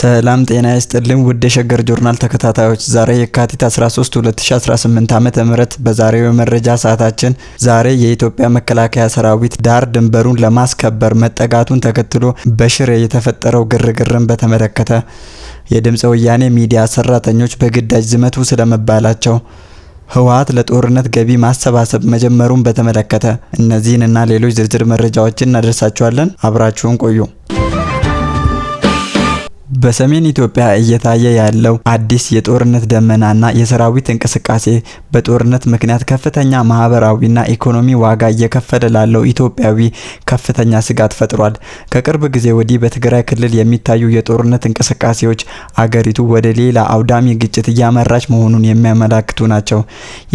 ሰላም ጤና ይስጥልኝ ውድ የሸገር ጆርናል ተከታታዮች፣ ዛሬ የካቲት 13 2018 ዓ.ም በዛሬው የመረጃ ሰዓታችን ዛሬ የኢትዮጵያ መከላከያ ሰራዊት ዳር ድንበሩን ለማስከበር መጠጋቱን ተከትሎ በሽሬ የተፈጠረው ግርግርን በተመለከተ፣ የድምጽ ወያኔ ሚዲያ ሰራተኞች በግዳጅ ዝመቱ ስለመባላቸው፣ ህወሓት ለጦርነት ገቢ ማሰባሰብ መጀመሩን በተመለከተ እነዚህንና ሌሎች ዝርዝር መረጃዎችን እናደርሳችኋለን። አብራችሁን ቆዩ። በሰሜን ኢትዮጵያ እየታየ ያለው አዲስ የጦርነት ደመናና የሰራዊት እንቅስቃሴ በጦርነት ምክንያት ከፍተኛ ማህበራዊና ኢኮኖሚ ዋጋ እየከፈለ ላለው ኢትዮጵያዊ ከፍተኛ ስጋት ፈጥሯል። ከቅርብ ጊዜ ወዲህ በትግራይ ክልል የሚታዩ የጦርነት እንቅስቃሴዎች አገሪቱ ወደ ሌላ አውዳሚ ግጭት እያመራች መሆኑን የሚያመላክቱ ናቸው።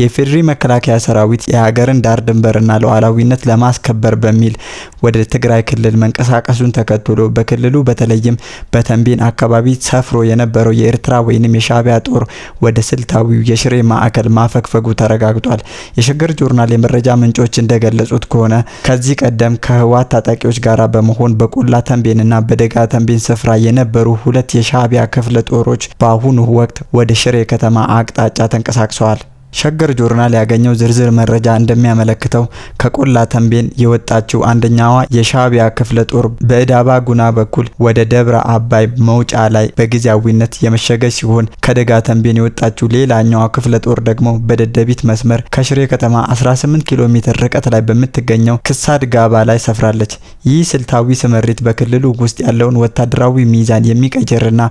የፌዴሪ መከላከያ ሰራዊት የሀገርን ዳር ድንበርና ሉዓላዊነት ለማስከበር በሚል ወደ ትግራይ ክልል መንቀሳቀሱን ተከትሎ በክልሉ በተለይም በተንቤን አካባቢ ሰፍሮ የነበረው የኤርትራ ወይንም የሻዕቢያ ጦር ወደ ስልታዊው የሽሬ ማዕከል ማፈግፈጉ ተረጋግጧል። የሸገር ጆርናል የመረጃ ምንጮች እንደገለጹት ከሆነ ከዚህ ቀደም ከህወሓት ታጣቂዎች ጋር በመሆን በቆላ ተንቤንና በደጋ ተንቤን ስፍራ የነበሩ ሁለት የሻዕቢያ ክፍለ ጦሮች በአሁኑ ወቅት ወደ ሽሬ ከተማ አቅጣጫ ተንቀሳቅሰዋል። ሸገር ጆርናል ያገኘው ዝርዝር መረጃ እንደሚያመለክተው ከቆላ ተንቤን የወጣችው አንደኛዋ የሻዕቢያ ክፍለ ጦር በእዳባ ጉና በኩል ወደ ደብረ አባይ መውጫ ላይ በጊዜያዊነት የመሸገች ሲሆን ከደጋ ተንቤን የወጣችው ሌላኛዋ ክፍለ ጦር ደግሞ በደደቢት መስመር ከሽሬ ከተማ 18 ኪሎ ሜትር ርቀት ላይ በምትገኘው ክሳድ ጋባ ላይ ሰፍራለች። ይህ ስልታዊ ስምሪት በክልሉ ውስጥ ያለውን ወታደራዊ ሚዛን የሚቀይርና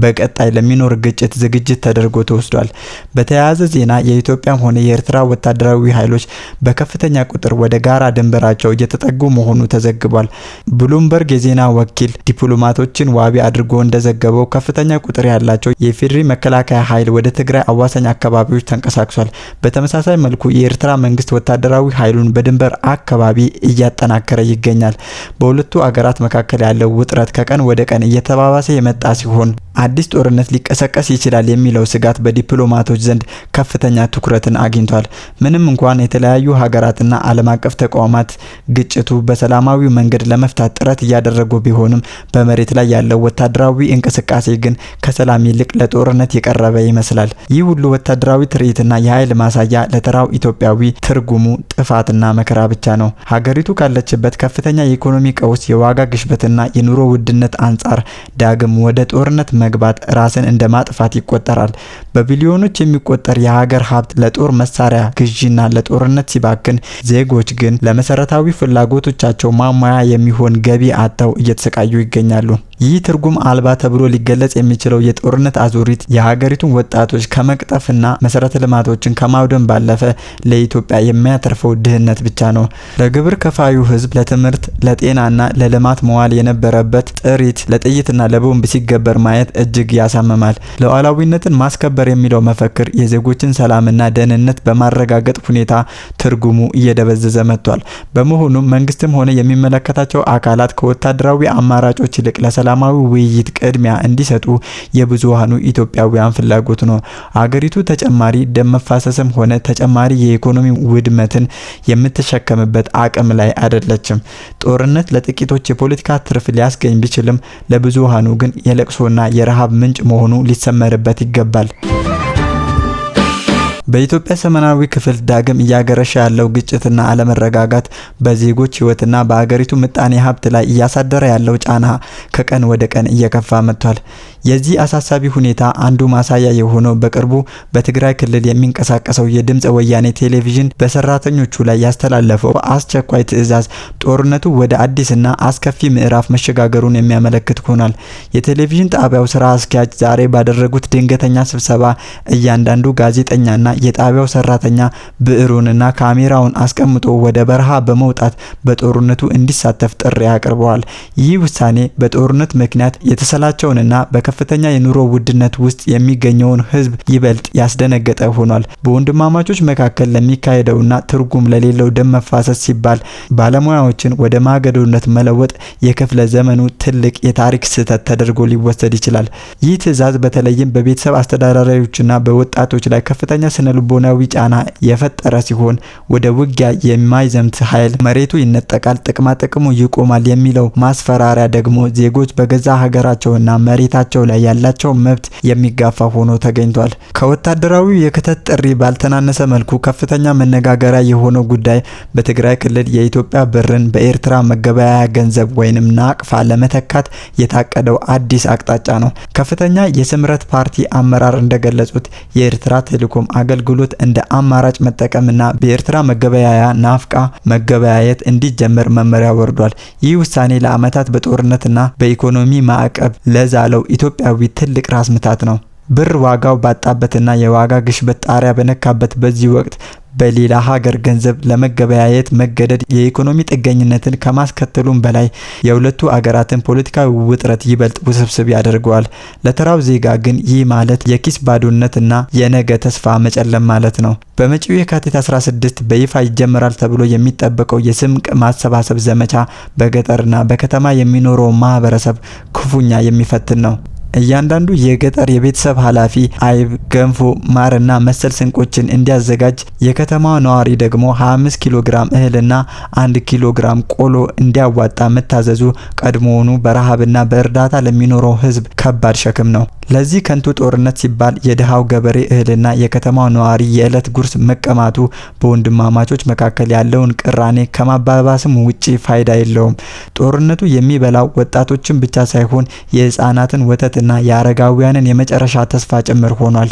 በቀጣይ ለሚኖር ግጭት ዝግጅት ተደርጎ ተወስዷል። በተያያዘ ዜና የኢትዮጵያም ሆነ የኤርትራ ወታደራዊ ኃይሎች በከፍተኛ ቁጥር ወደ ጋራ ድንበራቸው እየተጠጉ መሆኑ ተዘግቧል። ብሉምበርግ የዜና ወኪል ዲፕሎማቶችን ዋቢ አድርጎ እንደዘገበው ከፍተኛ ቁጥር ያላቸው የፌዴሪ መከላከያ ኃይል ወደ ትግራይ አዋሳኝ አካባቢዎች ተንቀሳቅሷል። በተመሳሳይ መልኩ የኤርትራ መንግስት ወታደራዊ ኃይሉን በድንበር አካባቢ እያጠናከረ ይገኛል። በሁለቱ አገራት መካከል ያለው ውጥረት ከቀን ወደ ቀን እየተባባሰ የመጣ ሲሆን አዲስ ጦርነት ሊቀሰቀስ ይችላል የሚለው ስጋት በዲፕሎማቶች ዘንድ ከፍተኛ ትኩረትን አግኝቷል። ምንም እንኳን የተለያዩ ሀገራትና ዓለም አቀፍ ተቋማት ግጭቱ በሰላማዊ መንገድ ለመፍታት ጥረት እያደረጉ ቢሆንም በመሬት ላይ ያለው ወታደራዊ እንቅስቃሴ ግን ከሰላም ይልቅ ለጦርነት የቀረበ ይመስላል። ይህ ሁሉ ወታደራዊ ትርኢትና የኃይል ማሳያ ለተራው ኢትዮጵያዊ ትርጉሙ ጥፋትና መከራ ብቻ ነው። ሀገሪቱ ካለችበት ከፍተኛ የኢኮኖሚ ቀውስ፣ የዋጋ ግሽበትና የኑሮ ውድነት አንጻር ዳግም ወደ ጦርነት መግባት ራስን እንደ ማጥፋት ይቆጠራል። በቢሊዮኖች የሚቆጠር የሀገር ሀብት ለጦር መሳሪያ ግዢና ለጦርነት ሲባክን፣ ዜጎች ግን ለመሰረታዊ ፍላጎቶቻቸው ማሟያ የሚሆን ገቢ አጥተው እየተሰቃዩ ይገኛሉ። ይህ ትርጉም አልባ ተብሎ ሊገለጽ የሚችለው የጦርነት አዙሪት የሀገሪቱን ወጣቶች ከመቅጠፍና መሰረተ ልማቶችን ከማውደም ባለፈ ለኢትዮጵያ የሚያተርፈው ድህነት ብቻ ነው። ለግብር ከፋዩ ህዝብ ለትምህርት፣ ለጤናና ለልማት መዋል የነበረበት ጥሪት ለጥይትና ለቦምብ ሲገበር ማየት እጅግ ያሳምማል። ሉዓላዊነትን ማስከበር የሚለው መፈክር የዜጎችን ሰላምና ደህንነት በማረጋገጥ ሁኔታ ትርጉሙ እየደበዘዘ መጥቷል። በመሆኑም መንግስትም ሆነ የሚመለከታቸው አካላት ከወታደራዊ አማራጮች ይልቅ ለሰላማዊ ውይይት ቅድሚያ እንዲሰጡ የብዙሃኑ ኢትዮጵያውያን ፍላጎት ነው። አገሪቱ ተጨማሪ ደም መፋሰስም ሆነ ተጨማሪ የኢኮኖሚ ውድመትን የምትሸከምበት አቅም ላይ አይደለችም። ጦርነት ለጥቂቶች የፖለቲካ ትርፍ ሊያስገኝ ቢችልም ለብዙሃኑ ግን የለቅሶና የረሃብ ምንጭ መሆኑ ሊሰመርበት ይገባል። በኢትዮጵያ ሰሜናዊ ክፍል ዳግም እያገረሸ ያለው ግጭትና አለመረጋጋት በዜጎች ህይወትና በአገሪቱ ምጣኔ ሀብት ላይ እያሳደረ ያለው ጫና ከቀን ወደ ቀን እየከፋ መጥቷል። የዚህ አሳሳቢ ሁኔታ አንዱ ማሳያ የሆነው በቅርቡ በትግራይ ክልል የሚንቀሳቀሰው የድምጽ ወያኔ ቴሌቪዥን በሰራተኞቹ ላይ ያስተላለፈው አስቸኳይ ትዕዛዝ ጦርነቱ ወደ አዲስና አስከፊ ምዕራፍ መሸጋገሩን የሚያመለክት ሆኗል። የቴሌቪዥን ጣቢያው ስራ አስኪያጅ ዛሬ ባደረጉት ድንገተኛ ስብሰባ እያንዳንዱ ጋዜጠኛና የጣቢያው ሰራተኛ ብዕሩንና ካሜራውን አስቀምጦ ወደ በረሃ በመውጣት በጦርነቱ እንዲሳተፍ ጥሪ አቅርበዋል። ይህ ውሳኔ በጦርነት ምክንያት የተሰላቸውንና በከፍተኛ የኑሮ ውድነት ውስጥ የሚገኘውን ህዝብ ይበልጥ ያስደነገጠ ሆኗል። በወንድማማቾች መካከል ለሚካሄደውና ትርጉም ለሌለው ደም መፋሰስ ሲባል ባለሙያዎችን ወደ ማገዶነት መለወጥ የክፍለ ዘመኑ ትልቅ የታሪክ ስህተት ተደርጎ ሊወሰድ ይችላል። ይህ ትዕዛዝ በተለይም በቤተሰብ አስተዳዳሪዎችና በወጣቶች ላይ ከፍተኛ ስነልቦናዊ ጫና የፈጠረ ሲሆን ወደ ውጊያ የማይዘምት ኃይል መሬቱ ይነጠቃል፣ ጥቅማ ጥቅሙ ይቆማል የሚለው ማስፈራሪያ ደግሞ ዜጎች በገዛ ሀገራቸውና መሬታቸው በጉዳዩ ላይ ያላቸው መብት የሚጋፋ ሆኖ ተገኝቷል። ከወታደራዊ የክተት ጥሪ ባልተናነሰ መልኩ ከፍተኛ መነጋገሪያ የሆነው ጉዳይ በትግራይ ክልል የኢትዮጵያ ብርን በኤርትራ መገበያያ ገንዘብ ወይንም ናቅፋ ለመተካት የታቀደው አዲስ አቅጣጫ ነው። ከፍተኛ የስምረት ፓርቲ አመራር እንደገለጹት የኤርትራ ቴሌኮም አገልግሎት እንደ አማራጭ መጠቀምና በኤርትራ መገበያያ ናፍቃ መገበያየት እንዲጀመር መመሪያ ወርዷል። ይህ ውሳኔ ለዓመታት በጦርነትና በኢኮኖሚ ማዕቀብ ለዛለው ኢትዮጵያዊ ትልቅ ራስ ምታት ነው። ብር ዋጋው ባጣበትና የዋጋ ግሽበት ጣሪያ በነካበት በዚህ ወቅት በሌላ ሀገር ገንዘብ ለመገበያየት መገደድ የኢኮኖሚ ጥገኝነትን ከማስከተሉም በላይ የሁለቱ አገራትን ፖለቲካዊ ውጥረት ይበልጥ ውስብስብ ያደርገዋል። ለተራው ዜጋ ግን ይህ ማለት የኪስ ባዶነትና የነገ ተስፋ መጨለም ማለት ነው። በመጪው የካቲት 16 በይፋ ይጀምራል ተብሎ የሚጠበቀው የስንቅ ማሰባሰብ ዘመቻ በገጠርና በከተማ የሚኖረው ማህበረሰብ ክፉኛ የሚፈትን ነው። እያንዳንዱ የገጠር የቤተሰብ ኃላፊ አይብ፣ ገንፎ፣ ማርና መሰል ስንቆችን እንዲያዘጋጅ፣ የከተማው ነዋሪ ደግሞ 25 ኪሎ ግራም እህልና 1 ኪሎ ግራም ቆሎ እንዲያዋጣ መታዘዙ ቀድሞውኑ በረሃብና በእርዳታ ለሚኖረው ሕዝብ ከባድ ሸክም ነው። ለዚህ ከንቱ ጦርነት ሲባል የድሃው ገበሬ እህልና የከተማው ነዋሪ የዕለት ጉርስ መቀማቱ በወንድማማቾች መካከል ያለውን ቅራኔ ከማባባስም ውጪ ፋይዳ የለውም። ጦርነቱ የሚበላው ወጣቶችን ብቻ ሳይሆን የህፃናትን ወተትና የአረጋውያንን የመጨረሻ ተስፋ ጭምር ሆኗል።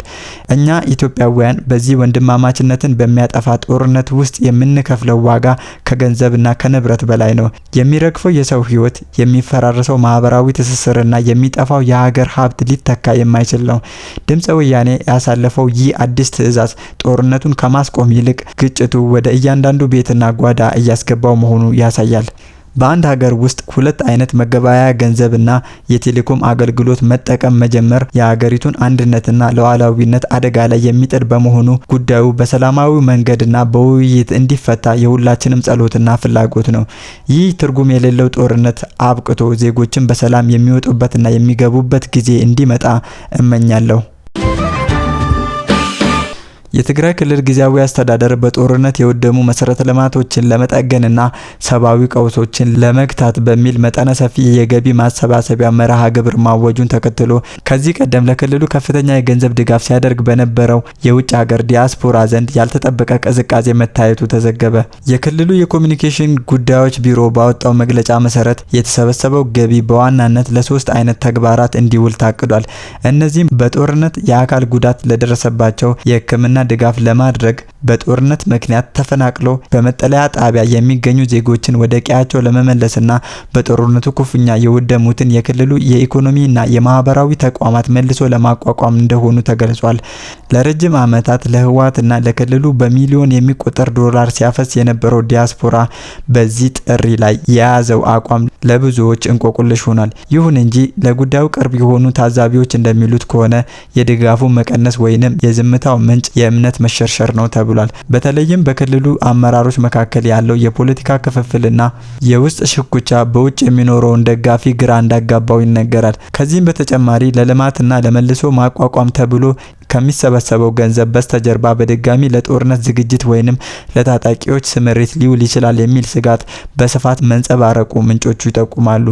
እኛ ኢትዮጵያውያን በዚህ ወንድማማችነትን በሚያጠፋ ጦርነት ውስጥ የምንከፍለው ዋጋ ከገንዘብና ከንብረት በላይ ነው። የሚረግፈው የሰው ህይወት፣ የሚፈራረሰው ማህበራዊ ትስስርና የሚጠፋው የሀገር ሀብት ሊተካ የማይችል ነው። ድምፀ ወያኔ ያሳለፈው ይህ አዲስ ትዕዛዝ ጦርነቱን ከማስቆም ይልቅ ግጭቱ ወደ እያንዳንዱ ቤትና ጓዳ እያስገባው መሆኑ ያሳያል። በአንድ ሀገር ውስጥ ሁለት አይነት መገበያያ ገንዘብና የቴሌኮም አገልግሎት መጠቀም መጀመር የሀገሪቱን አንድነትና ሉዓላዊነት አደጋ ላይ የሚጥል በመሆኑ ጉዳዩ በሰላማዊ መንገድና በውይይት እንዲፈታ የሁላችንም ጸሎትና ፍላጎት ነው። ይህ ትርጉም የሌለው ጦርነት አብቅቶ ዜጎችን በሰላም የሚወጡበትና የሚገቡበት ጊዜ እንዲመጣ እመኛለሁ። የትግራይ ክልል ጊዜያዊ አስተዳደር በጦርነት የወደሙ መሰረተ ልማቶችን ለመጠገንና ሰብአዊ ቀውሶችን ለመግታት በሚል መጠነ ሰፊ የገቢ ማሰባሰቢያ መርሃ ግብር ማወጁን ተከትሎ ከዚህ ቀደም ለክልሉ ከፍተኛ የገንዘብ ድጋፍ ሲያደርግ በነበረው የውጭ ሀገር ዲያስፖራ ዘንድ ያልተጠበቀ ቅዝቃዜ መታየቱ ተዘገበ። የክልሉ የኮሚኒኬሽን ጉዳዮች ቢሮ ባወጣው መግለጫ መሰረት የተሰበሰበው ገቢ በዋናነት ለሶስት አይነት ተግባራት እንዲውል ታቅዷል። እነዚህም በጦርነት የአካል ጉዳት ለደረሰባቸው የሕክምና ድጋፍ ለማድረግ፣ በጦርነት ምክንያት ተፈናቅለው በመጠለያ ጣቢያ የሚገኙ ዜጎችን ወደ ቀያቸው ለመመለስና በጦርነቱ ክፉኛ የወደሙትን የክልሉ የኢኮኖሚና የማህበራዊ ተቋማት መልሶ ለማቋቋም እንደሆኑ ተገልጿል። ለረጅም ዓመታት ለህወሓትና ለክልሉ በሚሊዮን የሚቆጠር ዶላር ሲያፈስ የነበረው ዲያስፖራ በዚህ ጥሪ ላይ የያዘው አቋም ለብዙዎች እንቆቅልሽ ሆኗል። ይሁን እንጂ ለጉዳዩ ቅርብ የሆኑ ታዛቢዎች እንደሚሉት ከሆነ የድጋፉ መቀነስ ወይንም የዝምታው ምንጭ የእምነት መሸርሸር ነው ተብሏል። በተለይም በክልሉ አመራሮች መካከል ያለው የፖለቲካ ክፍፍልና የውስጥ ሽኩቻ በውጭ የሚኖረውን ደጋፊ ግራ እንዳጋባው ይነገራል። ከዚህም በተጨማሪ ለልማትና ለመልሶ ማቋቋም ተብሎ ከሚሰበሰበው ገንዘብ በስተጀርባ በድጋሚ ለጦርነት ዝግጅት ወይንም ለታጣቂዎች ስምሪት ሊውል ይችላል የሚል ስጋት በስፋት መንጸባረቁ ምንጮቹ ይጠቁማሉ።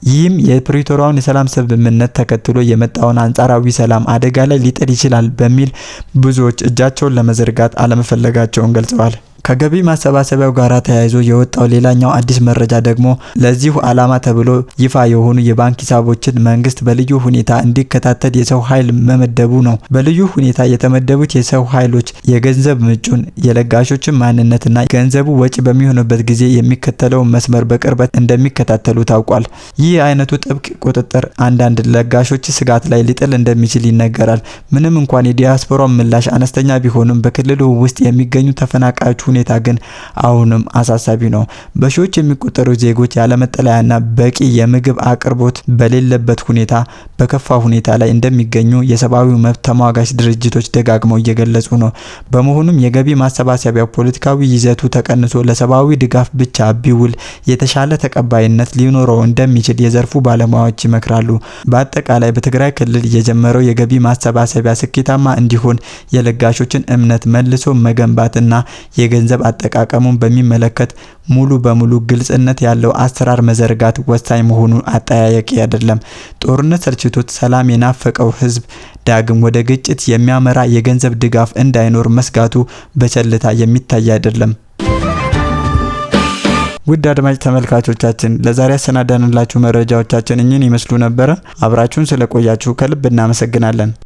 ይህም የፕሪቶሪያውን የሰላም ስምምነት ተከትሎ የመጣውን አንጻራዊ ሰላም አደጋ ላይ ሊጥል ይችላል በሚል ብዙዎች እጃቸውን ለመዘርጋት አለመፈለጋቸውን ገልጸዋል። ከገቢ ማሰባሰቢያው ጋር ተያይዞ የወጣው ሌላኛው አዲስ መረጃ ደግሞ ለዚሁ ዓላማ ተብሎ ይፋ የሆኑ የባንክ ሂሳቦችን መንግስት በልዩ ሁኔታ እንዲከታተል የሰው ኃይል መመደቡ ነው። በልዩ ሁኔታ የተመደቡት የሰው ኃይሎች የገንዘብ ምንጩን፣ የለጋሾችን ማንነትና ገንዘቡ ወጪ በሚሆንበት ጊዜ የሚከተለው መስመር በቅርበት እንደሚከታተሉ ታውቋል። ይህ አይነቱ ጥብቅ ቁጥጥር አንዳንድ ለጋሾች ስጋት ላይ ሊጥል እንደሚችል ይነገራል። ምንም እንኳን የዲያስፖራው ምላሽ አነስተኛ ቢሆንም በክልሉ ውስጥ የሚገኙ ተፈናቃዮች ሁኔታ ግን አሁንም አሳሳቢ ነው። በሺዎች የሚቆጠሩ ዜጎች ያለመጠለያና በቂ የምግብ አቅርቦት በሌለበት ሁኔታ በከፋ ሁኔታ ላይ እንደሚገኙ የሰብአዊ መብት ተሟጋች ድርጅቶች ደጋግመው እየገለጹ ነው። በመሆኑም የገቢ ማሰባሰቢያው ፖለቲካዊ ይዘቱ ተቀንሶ ለሰብአዊ ድጋፍ ብቻ ቢውል የተሻለ ተቀባይነት ሊኖረው እንደሚችል የዘርፉ ባለሙያዎች ይመክራሉ። በአጠቃላይ በትግራይ ክልል የጀመረው የገቢ ማሰባሰቢያ ስኬታማ እንዲሆን የለጋሾችን እምነት መልሶ መገንባትና የገንዘብ አጠቃቀሙን በሚመለከት ሙሉ በሙሉ ግልጽነት ያለው አሰራር መዘርጋት ወሳኝ መሆኑ አጠያያቂ አይደለም። ጦርነት ሰልችቶት ሰላም የናፈቀው ህዝብ ዳግም ወደ ግጭት የሚያመራ የገንዘብ ድጋፍ እንዳይኖር መስጋቱ በቸልታ የሚታይ አይደለም። ውድ አድማጭ ተመልካቾቻችን ለዛሬ ያሰናዳንላችሁ መረጃዎቻችን እኚህን ይመስሉ ነበር። አብራችሁን ስለቆያችሁ ከልብ እናመሰግናለን።